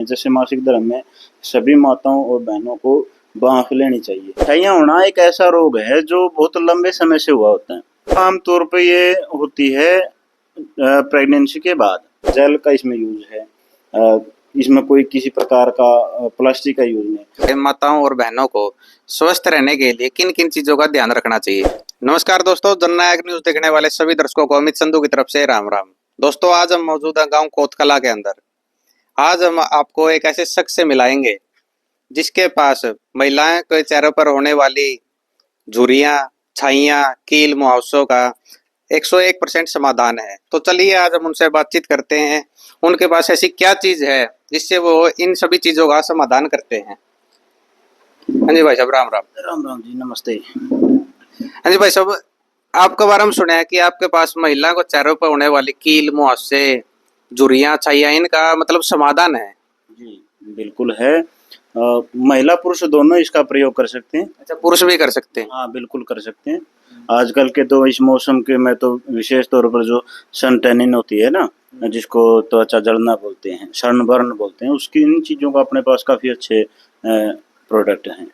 जैसे मासिक धर्म में सभी माताओं और बहनों को बांफ लेनी चाहिए। छाइयाँ होना एक ऐसा रोग है जो बहुत लंबे समय से हुआ होता है। आमतौर पर ये होती है प्रेगनेंसी के बाद। जेल का इसमें यूज है, इसमें कोई किसी प्रकार का प्लास्टिक का यूज नहीं। माताओं और बहनों को स्वस्थ रहने के लिए किन किन चीजों का ध्यान रखना चाहिए। नमस्कार दोस्तों, जननायक न्यूज देखने वाले सभी दर्शकों को अमित संधू की तरफ से राम राम। दोस्तों, आज हम मौजूद हैं गांव कोतकला के अंदर। आज हम आपको एक ऐसे शख्स से मिलाएंगे जिसके पास महिलाएं के चेहरे पर होने वाली झुर्रियां, छाइयां, कील, मुहावसों का 101% समाधान है। तो चलिए आज हम उनसे बातचीत करते हैं। उनके पास ऐसी क्या चीज है जिससे वो इन सभी चीजों का समाधान करते हैं। हाँ जी भाई साहब, राम राम। राम राम जी, नमस्ते। हाँ जी भाई साहब, आपके बारे में सुना है कि आपके पास महिला को चेहरों पर होने वाली कील, मुहावसे, झुर्रियां, छाइयां, इनका मतलब समाधान है। जी बिल्कुल है। महिला पुरुष दोनों इसका प्रयोग कर सकते हैं। अच्छा, पुरुष भी कर सकते हैं? हाँ बिल्कुल कर सकते हैं। आजकल के तो इस मौसम के में तो विशेष तौर पर जो सन टैनिन होती है ना, जिसको त्वचा जलना बोलते हैं, सनबर्न बोलते हैं, उसकी इन चीज़ों का अपने पास काफ़ी अच्छे प्रोडक्ट हैं।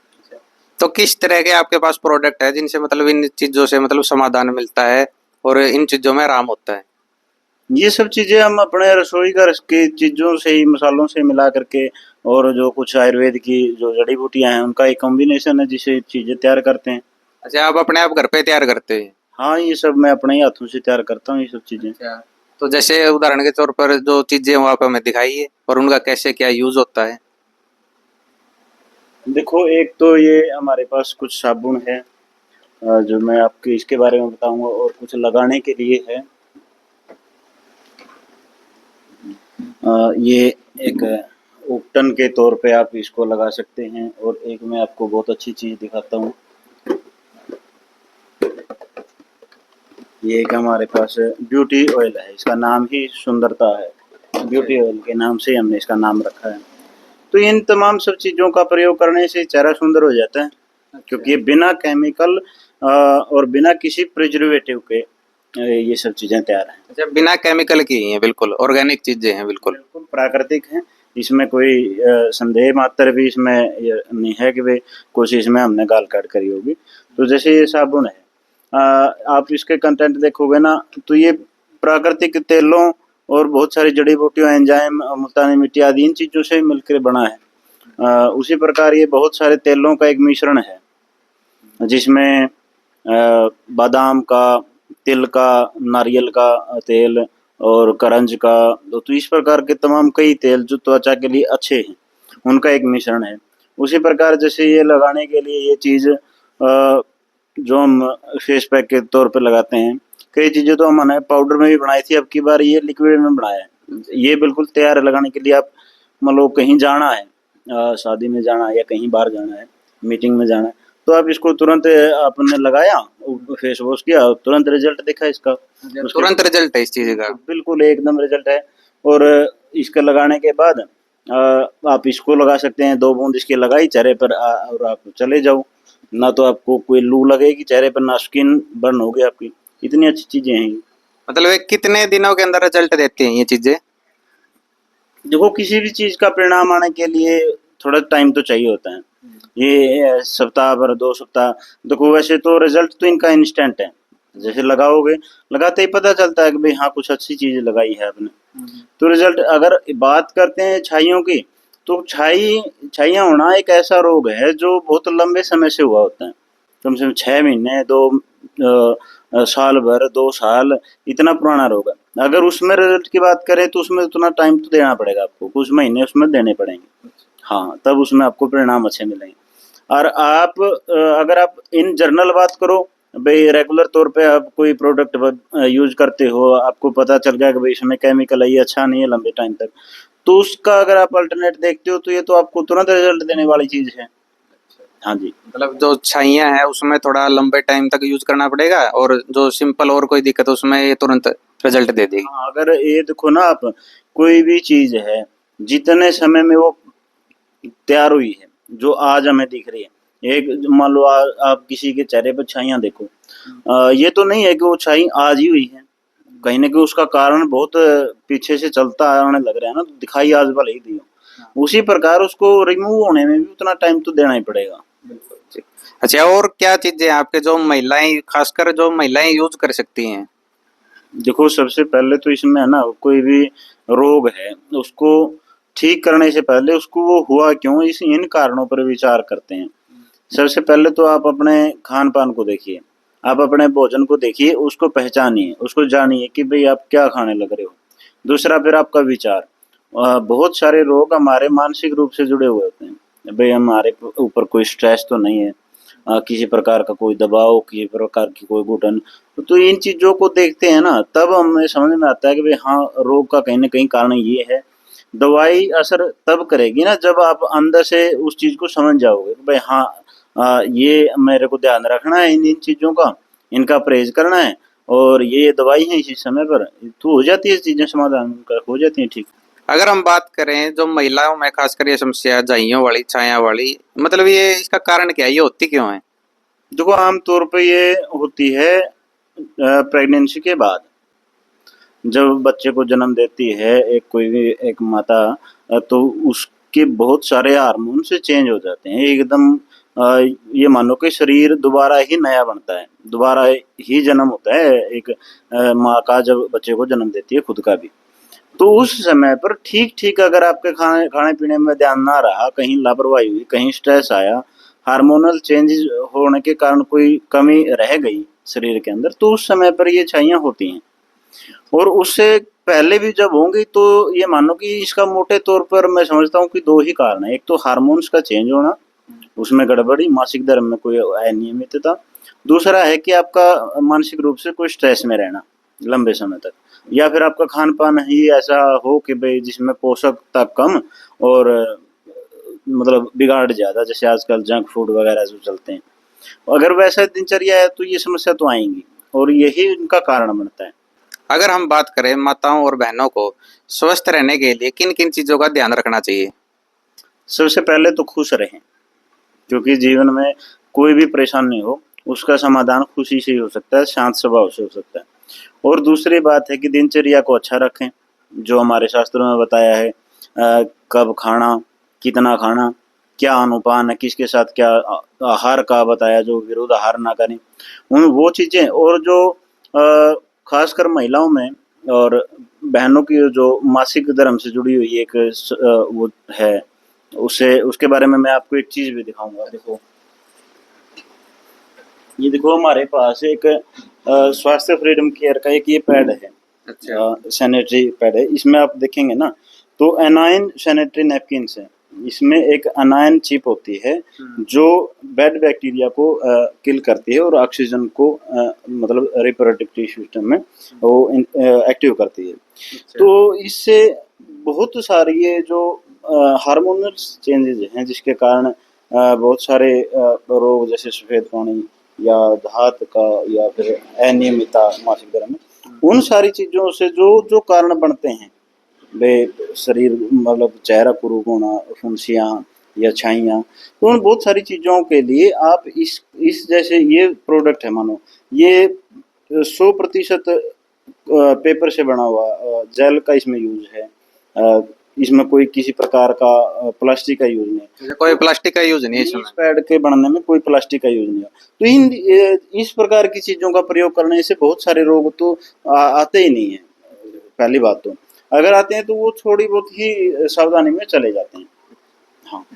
तो किस तरह के आपके पास प्रोडक्ट है जिनसे मतलब इन चीजों से मतलब समाधान मिलता है और इन चीजों में आराम होता है? ये सब चीज़ें हम अपने रसोई घर की चीज़ों से ही, मसालों से मिला करके, और जो कुछ आयुर्वेद की जो जड़ी बूटियां हैं उनका एक कॉम्बिनेशन है जिससे चीज़ें तैयार करते हैं। अच्छा, आप अपने आप घर पे तैयार करते हैं? हाँ, ये सब मैं अपने ही हाथों से तैयार करता हूँ ये सब चीज़ें। अच्छा, तो जैसे उदाहरण के तौर पर जो चीजें हो आप हमें दिखाइए और उनका कैसे क्या यूज होता है। देखो, एक तो ये हमारे पास कुछ साबुन है, जो मैं आपको इसके बारे में बताऊंगा, और कुछ लगाने के लिए है। ये एक उपटन के तौर पे आप इसको लगा सकते हैं। और एक मैं आपको बहुत अच्छी चीज़ दिखाता हूँ। ये एक हमारे पास ब्यूटी ऑयल है, इसका नाम ही सुंदरता है। ब्यूटी ऑयल के नाम से हमने इसका नाम रखा है। तो इन तमाम सब चीज़ों का प्रयोग करने से चेहरा सुंदर हो जाता है, क्योंकि ये बिना केमिकल और बिना किसी प्रिजर्वेटिव के ये सब चीज़ें तैयार हैं। अच्छा, बिना केमिकल की ही है, बिल्कुल ऑर्गेनिक चीजें हैं, बिल्कुल बिल्कुल प्राकृतिक हैं। इसमें कोई संदेह मात्र भी इसमें ये नहीं है कि भाई कुछ इसमें हमने गाल काट करी होगी। तो जैसे ये साबुन है, आप इसके कंटेंट देखोगे ना, तो ये प्राकृतिक तेलों और बहुत सारी जड़ी बूटियों, एंजाइम, मुल्तानी मिट्टी आदि इन चीज़ों से मिलकर बना है। उसी प्रकार ये बहुत सारे तेलों का एक मिश्रण है, जिसमें बादाम का, तिल का, नारियल का तेल और करंज का, तो इस प्रकार के तमाम कई तेल जो त्वचा के लिए अच्छे हैं, उनका एक मिश्रण है। उसी प्रकार जैसे ये लगाने के लिए ये चीज़ जो हम फेस पैक के तौर पे लगाते हैं, कई चीज़ें तो हमने पाउडर में भी बनाई थी, अब की बार ये लिक्विड में बनाया है। ये बिल्कुल तैयार है लगाने के लिए। आप मतलब कहीं जाना है, शादी में जाना है या कहीं बाहर जाना है, मीटिंग में जाना है, तो आप इसको तुरंत आपने लगाया, फेस वॉश किया, तुरंत रिजल्ट दिखा इसका। तुरंत रिजल्ट है इस चीज का? बिल्कुल एकदम रिजल्ट है। और इसका लगाने के बाद आप इसको लगा सकते हैं, 2 बूंद इसके लगाई चेहरे पर, और आप चले जाओ। ना तो आपको कोई लू लगेगी चेहरे पर, ना स्किन बर्न होगी आपकी। इतनी अच्छी चीजें हैं ये। मतलब ये कितने दिनों के अंदर रिजल्ट देती हैं ये चीजें? देखो, किसी भी चीज का परिणाम आने के लिए थोड़ा टाइम तो चाहिए होता है। ये सप्ताह भर, 2 सप्ताह। देखो, वैसे तो रिजल्ट तो इनका इंस्टेंट है। जैसे लगाओगे, लगाते ही पता चलता है कि भाई हाँ, कुछ अच्छी चीज लगाई है आपने। तो रिजल्ट, अगर बात करते हैं छाइयों की, तो छाइयाँ होना एक ऐसा रोग है जो बहुत लंबे समय से हुआ होता है। कम से कम 6 महीने, 2 साल भर, 2 साल, इतना पुराना रोग है। अगर उसमें रिजल्ट की बात करें तो उसमें उतना टाइम तो देना पड़ेगा आपको, कुछ महीने उसमें देने पड़ेंगे। हाँ, तब उसमें आपको परिणाम अच्छे मिलेंगे। और आप अगर आप इन जनरल बात करो, भाई रेगुलर तौर पे आप कोई प्रोडक्ट यूज करते हो, आपको पता चल गया कि भाई इसमें केमिकल है, ये अच्छा नहीं है लंबे टाइम तक, तो उसका अगर आप अल्टरनेट देखते हो, तो ये तो आपको तुरंत रिजल्ट देने वाली चीज है। हाँ जी। मतलब जो छाइयां है उसमें थोड़ा लंबे टाइम तक यूज करना पड़ेगा और जो सिंपल और कोई दिक्कत उसमें ये तुरंत रिजल्ट दे देगी। हाँ, अगर ये देखो ना आप, कोई भी चीज है जितने समय में वो तैयार हुई है, जो आज हमें दिख रही है, एक मान लो आप किसी के चेहरे पर छाइयाँ देखो, ये तो नहीं है कि वो छाई आज ही हुई है। कहीं ना कहीं उसका कारण बहुत पीछे से चलता आने लग रहा है ना, तो दिखाई आज भले ही दी हो, उसी प्रकार उसको रिमूव होने में भी उतना टाइम तो देना ही पड़ेगा। जी। अच्छा, और क्या चीजें आपके जो महिलाएं, खासकर जो महिलाएं यूज कर सकती हैं? देखो सबसे पहले तो इसमें है ना, कोई भी रोग है उसको ठीक करने से पहले उसको वो हुआ क्यों, इस इन कारणों पर विचार करते हैं। सबसे पहले तो आप अपने खान पान को देखिए, आप अपने भोजन को देखिए, उसको पहचानिए, उसको जानिए कि भाई आप क्या खाने लग रहे हो। दूसरा फिर आपका विचार। बहुत सारे रोग हमारे मानसिक रूप से जुड़े हुए होते हैं। भाई हमारे ऊपर कोई स्ट्रेस तो नहीं है, किसी प्रकार का कोई दबाव, किसी प्रकार की कोई घुटन। तो इन चीज़ों को देखते हैं ना, तब हमें समझ में आता है कि भाई हाँ, रोग का कहीं न कहीं कारण ये है। दवाई असर तब करेगी ना जब आप अंदर से उस चीज़ को समझ जाओगे कि भाई हाँ, ये मेरे को ध्यान रखना है इन-इन चीज़ों का, इनका परहेज़ करना है और ये दवाई है इसी समय पर, तो हो जाती है चीज़ें समाधान का, हो जाती हैं ठीक। अगर हम बात करें जो महिलाओं में खासकर ये समस्या झाइयों वाली, छाया वाली, मतलब ये इसका कारण क्या है? ये होती क्यों है? देखो आम तौर पे ये होती है प्रेगनेंसी के बाद। जब बच्चे को जन्म देती है एक कोई भी एक माता, तो उसके बहुत सारे हार्मोन से चेंज हो जाते हैं एकदम। ये मानो कि शरीर दोबारा ही नया बनता है, दोबारा ही जन्म होता है एक माँ का जब बच्चे को जन्म देती है खुद का भी। तो उस समय पर ठीक-ठीक अगर आपके खाने-पीने में ध्यान ना रहा, कहीं लापरवाही हुई, कहीं स्ट्रेस आया, हार्मोनल चेंजेज़ होने के कारण कोई कमी रह गई शरीर के अंदर, तो उस समय पर ये छाइयाँ होती हैं। और उससे पहले भी जब होंगी तो ये मानो कि इसका मोटे तौर पर मैं समझता हूँ कि 2 ही कारण हैं। एक तो हार्मोन्स का चेंज होना, उसमें गड़बड़ी, मासिक धर्म में कोई अनियमितता। दूसरा है कि आपका मानसिक रूप से कोई स्ट्रेस में रहना लंबे समय तक, या फिर आपका खान-पान ही ऐसा हो कि भई जिसमें पोषकता कम और मतलब बिगाड़ ज़्यादा, जैसे आजकल जंक फूड वगैरह जो चलते हैं। अगर वैसा दिनचर्या है तो ये समस्या तो आएँगी और यही इनका कारण बनता है। अगर हम बात करें माताओं और बहनों को स्वस्थ रहने के लिए किन-किन चीज़ों का ध्यान रखना चाहिए? सबसे पहले तो खुश रहें, क्योंकि जीवन में कोई भी परेशानी हो, उसका समाधान खुशी से ही हो सकता है, शांत स्वभाव से हो सकता है। और दूसरी बात है कि दिनचर्या को अच्छा रखें, जो हमारे शास्त्रों में बताया है, कब खाना, कितना खाना, क्या अनुपान है, किसके साथ क्या आहार का बताया, जो विरुद्ध आहार ना करें। वो चीज़ें, और जो खासकर महिलाओं में और बहनों की जो मासिक धर्म से जुड़ी हुई एक वो है, उसे उसके बारे में मैं आपको एक चीज़ भी दिखाऊँगा। देखो, ये देखो हमारे पास एक स्वास्थ्य फ्रीडम केयर का एक ये पैड है, अच्छा। सैनिटरी पैड है। इसमें आप देखेंगे ना, तो एनायन सैनिटरी नैपकिन्स है। इसमें एक एनायन चिप होती है जो बैड बैक्टीरिया को किल करती है और ऑक्सीजन को मतलब रिप्रोडक्टिव सिस्टम में वो एक्टिव करती है। अच्छा। तो इससे बहुत सारी ये जो हार्मोनल चेंजेज हैं जिसके कारण बहुत सारे रोग जैसे सफ़ेद पानी या धात का या फिर अनियमितता मासिक धर्म में, उन सारी चीज़ों से जो जो कारण बनते हैं, वे शरीर मतलब चेहरा कुरूप होना, फुंसियाँ या छाइयाँ, तो उन बहुत सारी चीज़ों के लिए आप इस जैसे ये प्रोडक्ट है मानो, ये 100% पेपर से बना हुआ जेल का इसमें यूज़ है। इसमें कोई किसी प्रकार का प्लास्टिक का यूज़ नहीं है। अच्छा, कोई प्लास्टिक का यूज़ नहीं है इसमें? इस पैड के बनने में कोई प्लास्टिक का यूज़ नहीं है। तो इस प्रकार की चीज़ों का प्रयोग करने से बहुत सारे रोग तो आते ही नहीं हैं, पहली बात तो। अगर आते हैं तो वो थोड़ी बहुत ही सावधानी में चले जाते हैं। हाँ,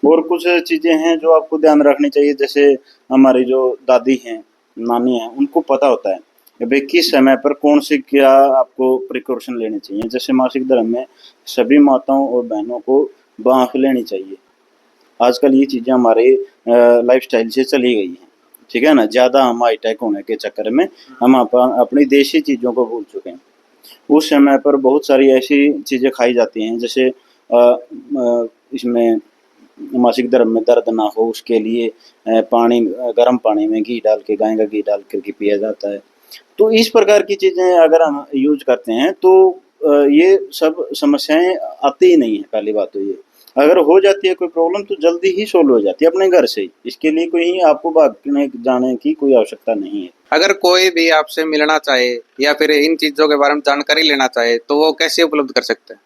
और कुछ चीज़ें हैं जो आपको ध्यान रखनी चाहिए, जैसे हमारी जो दादी हैं, नानी हैं, उनको पता होता है कि भई किस समय पर कौन सी क्या आपको प्रिकॉशन लेने चाहिए। जैसे मासिक धर्म में सभी माताओं और बहनों को भाप लेनी चाहिए। आजकल ये चीज़ें हमारे लाइफ़स्टाइल से चली गई हैं, ठीक है ना? ज़्यादा हम हाई-टेक होने के चक्कर में हम अपनी देसी चीज़ों को भूल चुके हैं। उस समय पर बहुत सारी ऐसी चीज़ें खाई जाती हैं, जैसे इसमें मासिक धर्म में दर्द ना हो उसके लिए पानी, गर्म पानी में घी डाल के, गाय का घी डाल कर के पिया जाता है। तो इस प्रकार की चीज़ें अगर हम यूज़ करते हैं तो ये सब समस्याएँ आती ही नहीं हैं, पहली बात तो ये। अगर हो जाती है कोई प्रॉब्लम तो जल्दी ही सॉल्व हो जाती है अपने घर से ही। इसके लिए कोई आपको भागने जाने की कोई आवश्यकता नहीं है। अगर कोई भी आपसे मिलना चाहे या फिर इन चीज़ों के बारे में जानकारी लेना चाहे, तो वो कैसे उपलब्ध कर सकते हैं?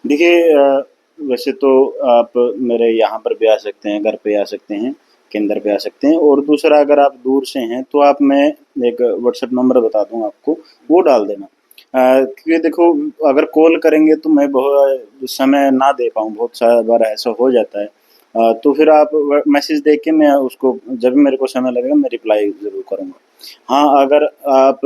देखिए वैसे तो आप मेरे यहाँ पर भी आ सकते हैं, घर पे आ सकते हैं, केंद्र पे आ सकते हैं। और दूसरा, अगर आप दूर से हैं तो आप, मैं एक व्हाट्सएप नंबर बता दूँ आपको, वो डाल देना। क्योंकि देखो, अगर कॉल करेंगे तो मैं बहुत समय ना दे पाऊँ, बहुत सारा बार ऐसा हो जाता है। तो फिर आप मैसेज देख के मैं उसको, जब भी मेरे को समय लगेगा मैं रिप्लाई ज़रूर करूँगा। हाँ, अगर आप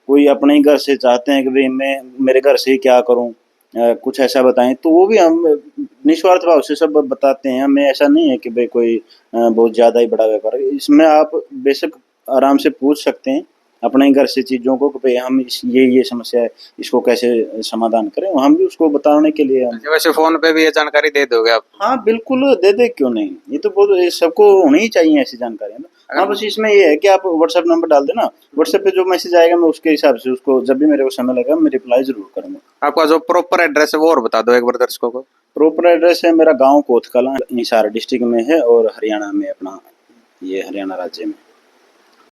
कोई अपने ही घर से चाहते हैं कि भई मैं मेरे घर से ही क्या करूँ, कुछ ऐसा बताएँ, तो वो भी हम निस्वार्थ भाव से सब बताते हैं। हमें ऐसा नहीं है कि भई कोई बहुत ज़्यादा ही बड़ा व्यापार है। इसमें आप बेशक आराम से पूछ सकते हैं अपने ही घर से चीज़ों को कि भई हम इस ये समस्या है, इसको कैसे समाधान करें? हम भी उसको बताने के लिए हम। अच्छा, वैसे फोन पे भी ये जानकारी दे दोगे आप? हाँ, बिल्कुल दे दें, क्यों नहीं? ये तो बहुत, ये सबको होनी ही चाहिए ऐसी जानकारियाँ ना। हाँ, अगर बस इसमें ये है कि आप व्हाट्सएप नंबर डाल देना, व्हाट्सएप पे जो मैसेज आएगा मैं उसके हिसाब से उसको, जब भी मेरे को समय लगेगा मैं रिप्लाई ज़रूर करूँगा। आपका जो प्रॉपर एड्रेस है वो और बता दो एक बार दर्शकों को। प्रॉपर एड्रेस है मेरा, गाँव कोतकलां, हिसार डिस्ट्रिक्ट में है और हरियाणा में अपना, ये हरियाणा राज्य में।